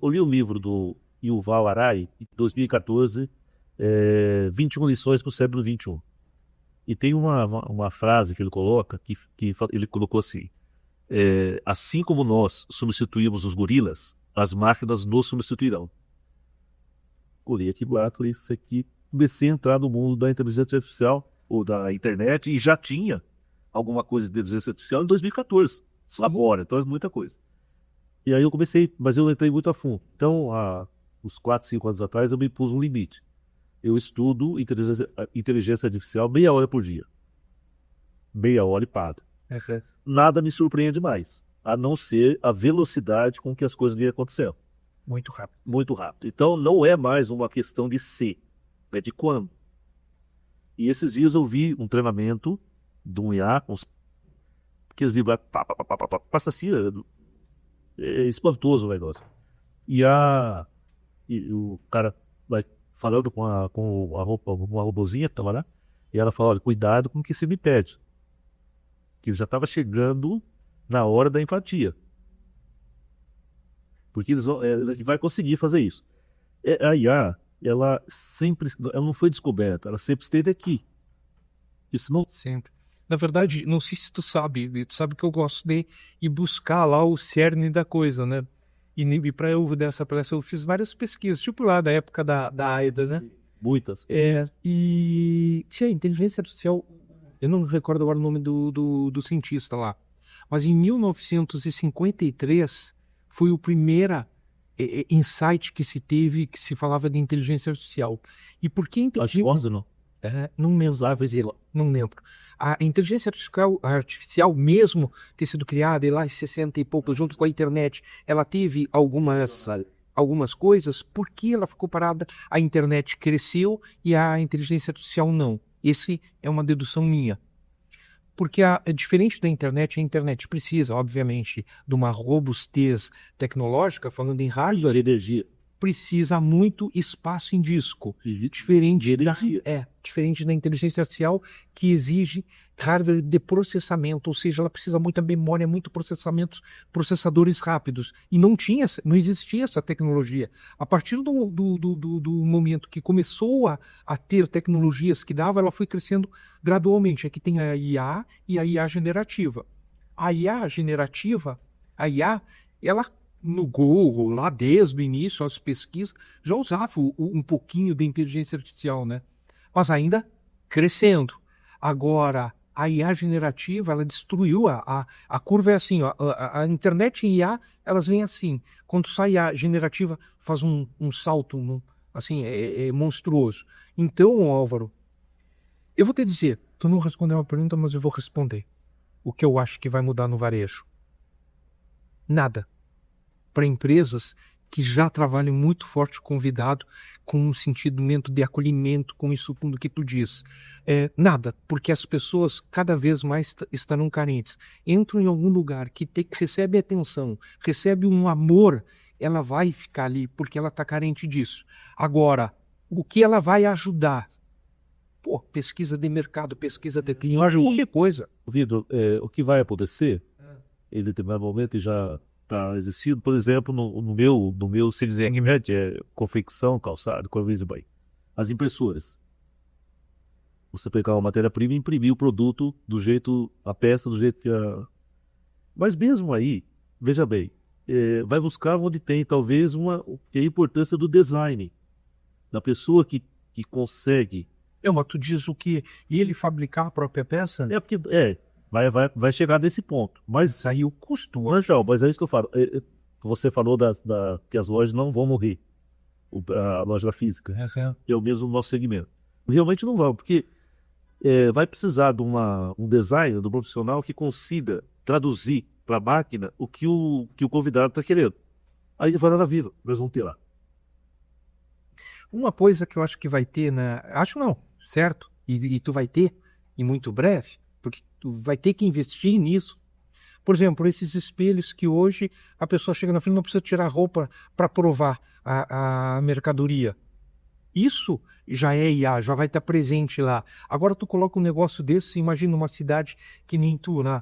li o livro do Yuval Harari, em 2014, 21 lições para o século XXI. E tem uma frase que ele coloca, que ele colocou assim, assim como nós substituímos os gorilas, as máquinas nos substituirão. Olhei aqui, isso aqui, comecei a entrar no mundo da inteligência artificial, ou da internet, e já tinha alguma coisa de inteligência artificial em 2014. Agora, então é muita coisa. E aí eu comecei, mas eu entrei muito a fundo. Então, há uns 4, 5 anos atrás, eu me pus um limite. Eu estudo inteligência artificial meia hora por dia. Meia hora e paro. Nada me surpreende mais, a não ser a velocidade com que as coisas vêm acontecendo. Muito rápido. Muito rápido. Então, não é mais uma questão de se, é de quando. E esses dias eu vi um treinamento de um IA, que eles vibram, passa assim, é espantoso o negócio. E o cara vai falando com uma robozinha que estava lá, e ela fala, olha, cuidado com o que se me pede. Que ele já estava chegando na hora da empatia. Porque ele vai conseguir fazer isso. A IA, ela não foi descoberta, ela sempre esteve aqui. Isso não... Sempre. Na verdade, não sei se tu sabe que eu gosto de ir buscar lá o cerne da coisa, né? E para eu dessa palestra eu fiz várias pesquisas, tipo lá da época da AIDA, né? Sim, muitas. E tinha inteligência artificial, eu não recordo agora o nome do cientista lá, mas em 1953 foi o primeiro insight que se teve, que se falava de inteligência artificial. E por que Acho que não. Não lembro, não lembro. A inteligência artificial, mesmo ter sido criada lá em 60 e poucos, junto com a internet, ela teve algumas coisas. Por que ela ficou parada? A internet cresceu e a inteligência artificial não. Essa é uma dedução minha. Porque diferente da internet, a internet precisa, obviamente, de uma robustez tecnológica, falando em hardware, energia. precisa muito espaço em disco. Diferente da inteligência artificial, que exige hardware de processamento, ou seja, ela precisa muita memória, muito processadores rápidos. E não existia essa tecnologia. A partir do momento que começou a ter tecnologias que dava, ela foi crescendo gradualmente. Aqui tem a IA e a IA generativa. A IA generativa, ela no Google, lá desde o início, as pesquisas, já usavam um pouquinho de inteligência artificial, né? Mas ainda crescendo. Agora, a IA generativa, ela destruiu a curva é assim, ó, a internet e IA, elas vêm assim. Quando sai a generativa, faz um salto, assim, é monstruoso. Então, Álvaro, eu vou te dizer, tu não respondeu uma pergunta, mas eu vou responder. O que eu acho que vai mudar no varejo? Nada. Para empresas que já trabalham muito forte convidado, com um sentimento de acolhimento, com isso tudo que tu diz. Nada, porque as pessoas cada vez mais estarão carentes. Entram em algum lugar que recebe atenção, recebe um amor, ela vai ficar ali, porque ela está carente disso. Agora, o que ela vai ajudar? Pô, pesquisa de mercado, pesquisa de tecnologia, qualquer coisa. Vitor, o que vai acontecer, em determinado momento já está existindo, por exemplo, no meu segmento, confecção, calçado, coisa bem. As impressoras. Você pegar uma matéria-prima e imprimir o produto a peça do jeito que a... Mas mesmo aí, veja bem, vai buscar onde tem talvez a importância do design, da pessoa que consegue. Mas tu diz o que? Ele fabricar a própria peça? Porque vai chegar nesse ponto. Mas aí o custo. Mas é isso que eu falo. Você falou que as lojas não vão morrer. A loja física. É o mesmo nosso segmento. Realmente não vão, porque vai precisar de um design do profissional que consiga traduzir para a máquina o que o convidado está querendo. Aí vai lá na Viva, nós vamos ter lá. Uma coisa que eu acho que vai ter, acho não, certo? E tu vai ter, e muito breve, porque tu vai ter que investir nisso. Por exemplo, esses espelhos que hoje a pessoa chega na frente e não precisa tirar a roupa para provar a mercadoria. Isso já é IA, já vai estar presente lá. Agora tu coloca um negócio desse, imagina uma cidade que nem tu, né?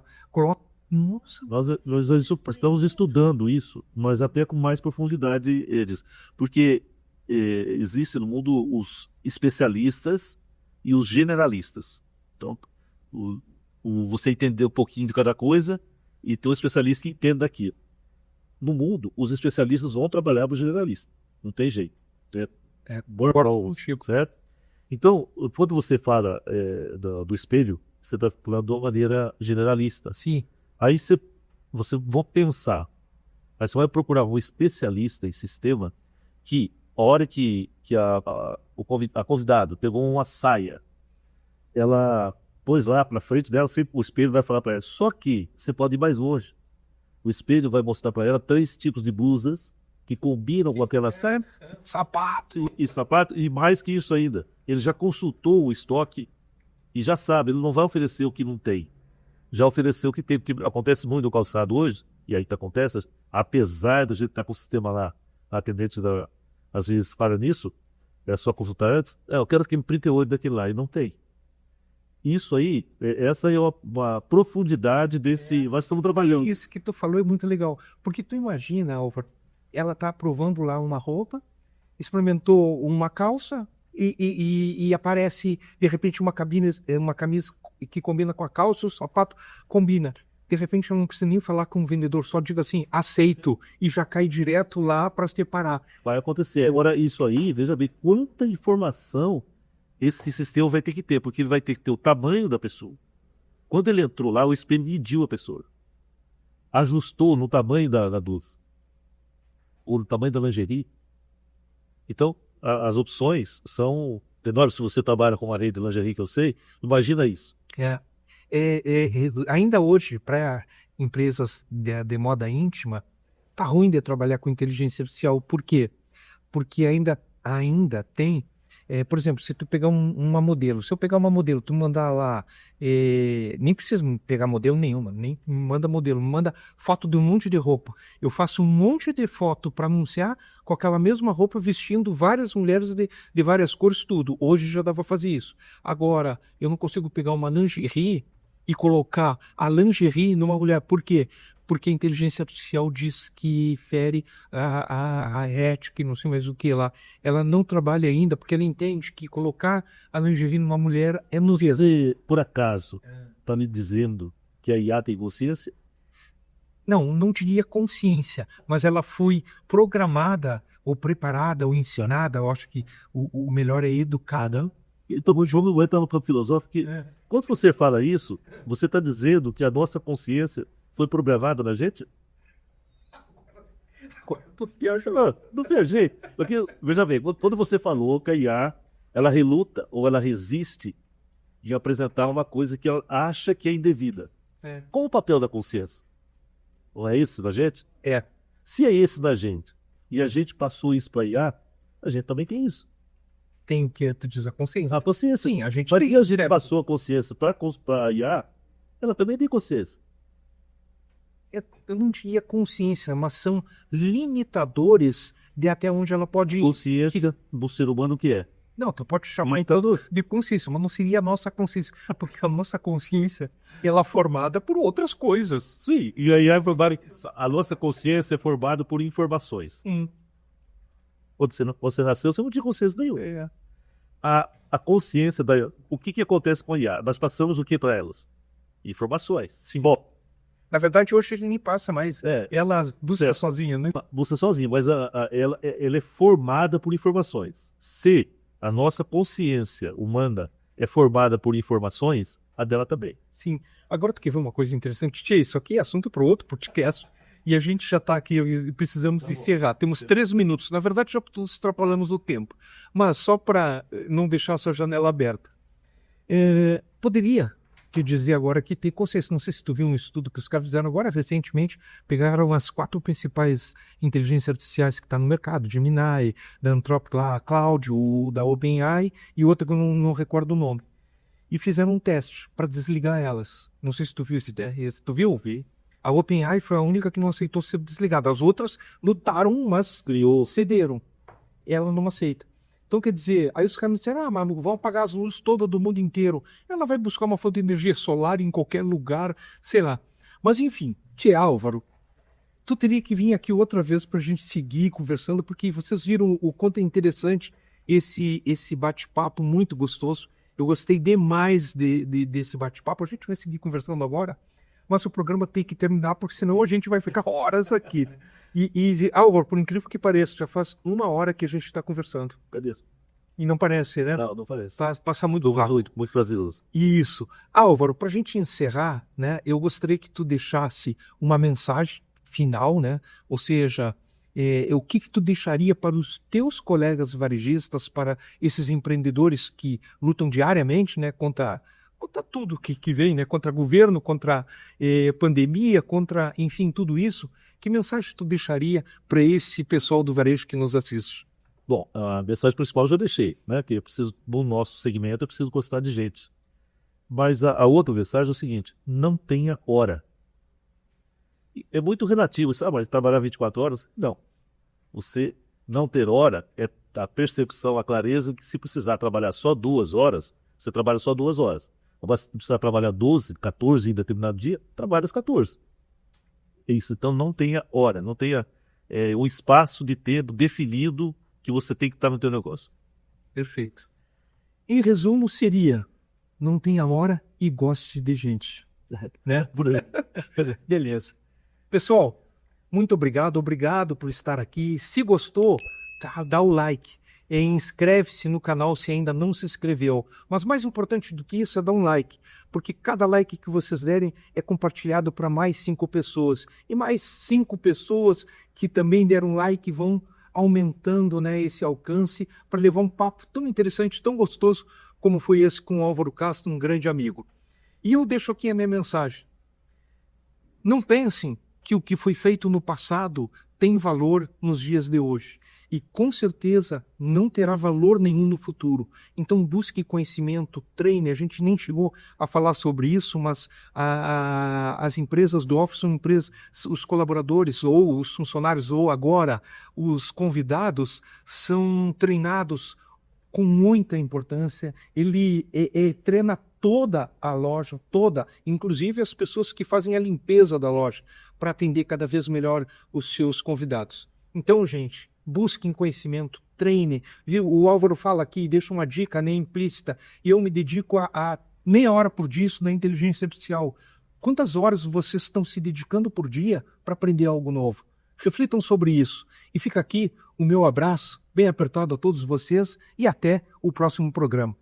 Nossa. Nós estamos estudando isso, mas até com mais profundidade eles. Porque existe no mundo os especialistas e os generalistas. Então, você entender um pouquinho de cada coisa e ter um especialista que entenda daquilo. No mundo, os especialistas vão trabalhar para o generalista. Não tem jeito. Certo? Então, quando você fala do espelho, você está falando de uma maneira generalista. Sim. Aí você vai pensar. Aí você vai procurar um especialista em sistema que, a hora que a convidado pegou uma saia, ela pôs lá para frente dela, o espelho vai falar para ela. Só que você pode ir mais longe. O espelho vai mostrar para ela 3 tipos de blusas que combinam com aquela saia. Sapato. E mais que isso ainda. Ele já consultou o estoque e já sabe, ele não vai oferecer o que não tem. Já ofereceu o que tem. Porque acontece muito no calçado hoje, e aí acontece, apesar da gente estar com o sistema lá, a atendente às vezes para nisso, é só consultar antes, eu quero que me 38 daquele lá, e não tem. Isso aí, essa é uma profundidade desse... Nós estamos trabalhando. Isso que tu falou é muito legal. Porque tu imagina, Álvaro, ela está provando lá uma roupa, experimentou uma calça e aparece, de repente, uma camisa que combina com a calça, o sapato combina. De repente, ela não precisa nem falar com o vendedor, só diga assim, aceito, e já cai direto lá para separar. Vai acontecer. Agora, isso aí, veja bem, quanta informação esse sistema vai ter que ter, porque ele vai ter que ter o tamanho da pessoa. Quando ele entrou lá, o espelho mediu a pessoa. Ajustou no tamanho da blusa. Ou no tamanho da lingerie. Então, as opções são enorme. Se você trabalha com uma rede de lingerie que eu sei, imagina isso. Ainda hoje, para empresas de moda íntima, tá ruim de trabalhar com inteligência artificial. Por quê? Porque ainda tem, por exemplo, se tu pegar uma modelo, se eu pegar uma modelo, tu mandar lá, nem precisa pegar modelo nenhuma, nem me manda modelo, me manda foto de um monte de roupa. Eu faço um monte de foto para anunciar com aquela mesma roupa, vestindo várias mulheres de várias cores, tudo. Hoje já dá para fazer isso. Agora, eu não consigo pegar uma lingerie e colocar a lingerie numa mulher. Por quê? Porque a inteligência artificial diz que fere a ética e não sei mais o que lá. Ela não trabalha ainda porque ela entende que colocar a lingerie numa mulher é nos... Você, por acaso, está me dizendo que a IA tem consciência? Não diria consciência, mas ela foi programada, ou preparada, ou ensinada, eu acho que o melhor é educada. Então, vamos entrar no campo filosófico, que quando você fala isso, você está dizendo que a nossa consciência foi programada na gente? Não fez jeito. Porque, veja bem, quando você falou que a IA, ela reluta ou ela resiste em apresentar uma coisa que ela acha que é indevida. Qual o papel da consciência? Ou é esse da gente? Se é esse da gente, e a gente passou isso para a IA, a gente também tem isso. Tem que, tu diz, a consciência. A consciência. Sim, a gente Mas tem. se a gente passou a consciência para a IA, ela também tem consciência. Eu não diria consciência, mas são limitadores de até onde ela pode ir. Consciência do ser humano o que é? Não, tu pode chamar então de consciência, mas não seria a nossa consciência, porque a nossa consciência ela é formada por outras coisas. Sim, e aí a nossa consciência é formada por informações. Quando você nasceu, você não tinha consciência nenhuma. A consciência o que acontece com a IA? Nós passamos o que para elas? Informações. Sim. Bom, na verdade, hoje a gente nem passa mais. Ela busca certo. sozinha, né? Busca sozinha, mas ela é formada por informações. Se a nossa consciência humana é formada por informações, a dela também. Sim. Agora tu quer ver uma coisa interessante? Tia, isso aqui é assunto para outro podcast. E a gente já está aqui e precisamos encerrar. Temos 3 minutos. Na verdade, já extrapolamos o tempo. Mas só para não deixar a sua janela aberta. Poderia te dizer agora que tem consciência. Não sei se tu viu um estudo que os caras fizeram agora recentemente. Pegaram as 4 principais inteligências artificiais que estão no mercado. Gemini, da Anthropic lá, Claude, o da OpenAI e outra que eu não recordo o nome. E fizeram um teste para desligar elas. Não sei se tu viu esse teste. Tu viu? Vi. A OpenAI foi a única que não aceitou ser desligada. As outras lutaram, mas cederam. Ela não aceita. Então, quer dizer, aí os caras disseram, mas vão apagar as luzes todas do mundo inteiro. Ela vai buscar uma fonte de energia solar em qualquer lugar, sei lá. Mas, enfim, tia Álvaro, tu teria que vir aqui outra vez para a gente seguir conversando, porque vocês viram o quanto é interessante esse bate-papo muito gostoso. Eu gostei demais desse bate-papo. A gente vai seguir conversando agora. Mas o programa tem que terminar, porque senão a gente vai ficar horas aqui. Álvaro, por incrível que pareça, já faz 1 hora que a gente está conversando. Cadê isso? E não parece, né? Não parece. Passa muito rápido. Muito prazeroso. Isso. Álvaro, para a gente encerrar, né, eu gostaria que tu deixasse uma mensagem final, né? Ou seja, o que tu deixaria para os teus colegas varejistas, para esses empreendedores que lutam diariamente, né, contra tudo que vem, né? Contra governo, contra pandemia, contra, enfim, tudo isso. Que mensagem tu deixaria para esse pessoal do varejo que nos assiste? Bom, a mensagem principal eu já deixei, né? Que eu preciso, no nosso segmento, eu preciso gostar de gente. Mas a outra mensagem é o seguinte: não tenha hora. É muito relativo, sabe? Mas trabalhar 24 horas? Não. Você não ter hora é a percepção, a clareza que se precisar trabalhar só 2 horas, você trabalha só 2 horas. Se precisar trabalhar 12, 14 em determinado dia, trabalha as 14. É isso. Então não tenha hora, não tenha um espaço de tempo definido que você tem que estar no teu negócio. Perfeito. Em resumo, seria: não tenha hora e goste de gente. Né? Beleza. Pessoal, muito obrigado por estar aqui. Se gostou, dá o like. Inscreve-se no canal se ainda não se inscreveu. Mas mais importante do que isso é dar um like, porque cada like que vocês derem é compartilhado para mais 5 pessoas. E mais 5 pessoas que também deram like vão aumentando, né, esse alcance para levar um papo tão interessante, tão gostoso como foi esse com o Álvaro Castro, um grande amigo. E eu deixo aqui a minha mensagem. Não pensem que o que foi feito no passado tem valor nos dias de hoje. E com certeza não terá valor nenhum no futuro. Então busque conhecimento, treine. A gente nem chegou a falar sobre isso, mas as empresas do Office são empresas, os colaboradores ou os funcionários ou agora os convidados são treinados com muita importância. Ele treina toda a loja, toda, inclusive as pessoas que fazem a limpeza da loja, para atender cada vez melhor os seus convidados. Então, gente, busquem conhecimento, treine. Viu? O Álvaro fala aqui, deixa uma dica, né, implícita, e eu me dedico a meia hora por dia na inteligência artificial. Quantas horas vocês estão se dedicando por dia para aprender algo novo? Reflitam sobre isso. E fica aqui o meu abraço bem apertado a todos vocês e até o próximo programa.